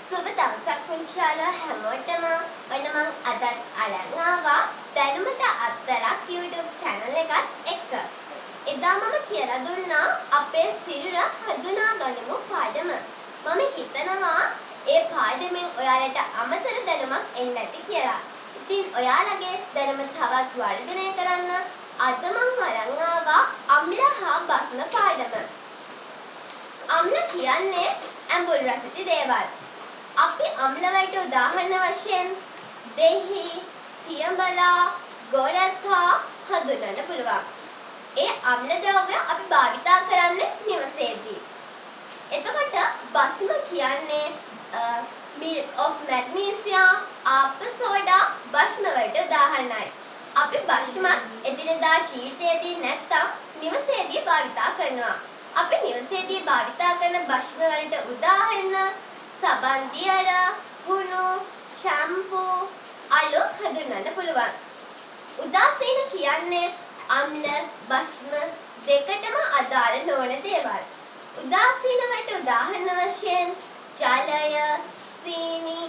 සුබ දවසක් පුංචිලා හැමෝටම ඔන්න මං අදත් අරන් ආවා දැනුමට අත්තරක් YouTube channel එකත් එක්ක. එදා මම කියලා දුන්නා අපේ සිරුර හඳුනා ගනිමු පාඩම. මම හිතනවා ඒ පාඩමෙන් ඔයාලට අමතර දැනුමක් එන්න ඇති කියලා. ඉතින් ඔයාලගේ දැනුම තවත් වර්ධනය කරන්න අද මං අරන් ආවා අම්ල හා බස්න පාඩම. අම්ල කියන්නේ ඇඹුල් රසිත දේවල්. අපි අම්ල වලට උදාහරණ වශයෙන් දෙහි, සියඹලා, ගොරකා හඳුනන්න පුළුවන්. ඒ අම්ල ද්‍රව්‍ය අපි භාවිතා කරන්නේ නිවසේදී. එතකොට බස්ම කියන්නේ milk of magnesia, ආප සෝඩා, භස්ම වලට උදාහරණයි. අපි භස්මත් එදිනෙදා ජීවිතයේදී නැත්තම් නිවසේදී භාවිතා කරනවා. අපි නිවසේදී භාවිතා කරන භස්ම වලට උදාහරණ සබන් දියර, හුණු, ෂැම්පූ, අලු හඳුන්වන්න පුළුවන්. උදාසීන කියන්නේ අම්ල, භස්ම දෙකටම අදාළ නොවන දේවල්. උදාසීන වලට උදාහරණ වශයෙන් ජලය, සීනි,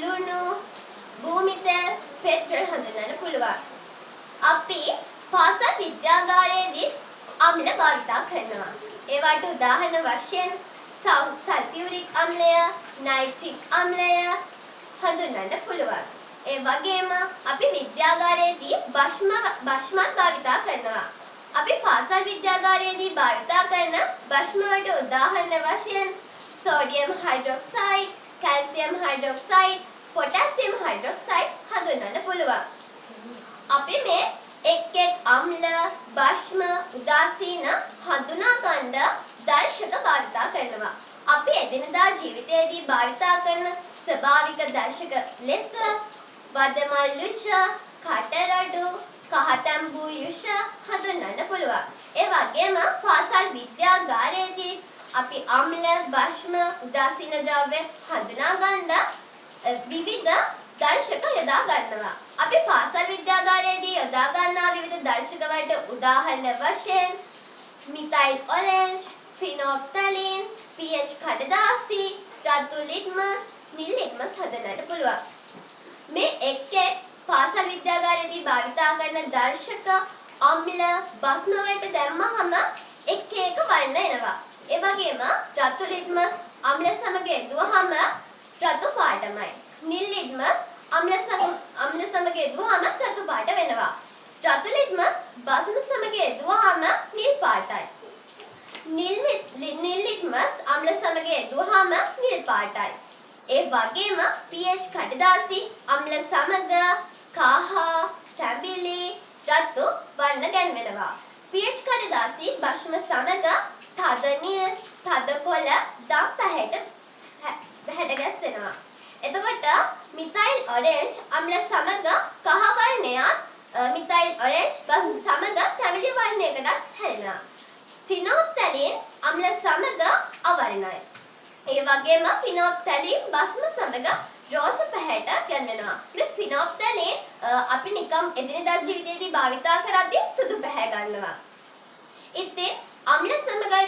ලුණු, භූමිතෙල්, පෙට්‍රල් හඳුන්වන්න පුළුවන්. අපි පාසල් විද්‍යාගාරයේදී අම්ල භාවිතා කරනවා. ඒවට උදාහරණ වශයෙන් සල්ෆියුරික් අම්ලය, නයිට්‍රික් අම්ලය හඳුන්වන්න පුළුවන්. ඒ වගේම අපි විද්‍යාගාරයේදී භස්මත් භාවිතා කරනවා. අපි පාසල් විද්‍යාගාරයේදී භාවිතා කරන භස්ම වලට උදාහරණ වශයෙන් sodium hydroxide, calcium hydroxide, potassium hydroxide හඳුන්වන්න පුළුවන්. අපි මේ එක් අම්ල, භස්ම, උදාසීන හඳුනා ගන්න දර්ශක භාවිතා කරනවා. අපි එදිනදා ජීවිතයේදී භාවිතා කරන ස්වභාවික දර්ශක ලෙස වදමල් යුෂ, කටරඩු, කහතැඹු යුෂ හඳුන්වන්න පුළුවන්. ඒ වගේම පාසල් විද්‍යාගාරයේදී අපි අම්ල, භස්ම, උදාසීන ද්‍රව්‍ය හඳුනා ගන්න විවිධ දර්ශක යොදා ගන්නවා. අපි පාසල් විද්‍යාගාරයේදී යොදා ගන්නා විවිධ දර්ශක වලට උදාහරණ වශයෙන් මිතයිල් ඔරෙන්ජ්, ෆිනොප්තලීන්, pH කඩදාසි, රතු ලිට්මස්, නිල් ලිට්මස් හඳුන්වන්න පුළුවන්. මේ එක් පාසල් විද්‍යාගාරයේදී භාවිතා කරන දර්ශක අම්ල, භස්ම වලට දැම්මහම එක වර්ණ එනවා. ඒ වගේම රතු ලිට්මස් අම්ල සමග යෙදුවහම රතු පාටමයි. නිල් ලිට්මස් අම්ල සමග යෙදුවහම රතු පාට වෙනවා. රතු ලිට්මස් භස්ම සමග යෙදුවහම නිල් පාටයි. නිල් ලිට්මස් අම්ල සමග යෙදුවහම නිල් පාටයි. ඒ වගේම pH කඩදාසි අම්ල සමග කහ, තැඹිලි, රතු වර්ණ ගැන්වෙනවා. pH කඩදාසි භස්ම සමග තද නිල්, තද කොළ, දම් පැහැට ගැස්සෙනවා. එතකොට මිතයිල් ඔරෙන්ජ් අම්ල සමග කහ වර්ණයත් මිතයිල් ඔරෙන්ජ් භස්ම සමග තැඹිලි වර්ණයකටත් හැරෙනවා. ෆිනොප්තලීන් අම්ල සමග අවර්ණයි. ඒ වගේම ෆිනොප්තලීන් භස්ම සමග රෝස පැහැට ගැන්වෙනවා. මේ ෆිනොප්තලීන් අපි නිකම් එදිනෙදා ජීවිතයේදී භාවිතා කරද්දී සුදු පැහැ ගන්නවා. ඉතින් අම්ල සමගයි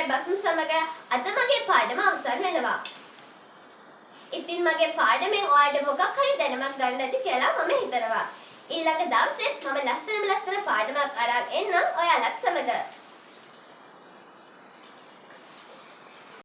භස්ම සමගයි අද මගේ පාඩම අවසන් වෙනවා. ඉතින් මගේ පාඩමෙන් ඔයාලට මොකක් හරි දැනුමක් ගන්න ඇති කියලා මම හිතනවා. ඊළඟ දවසේ මම ලස්සන පාඩමක් අරන් එන්නම් ඔයාලත් සමග.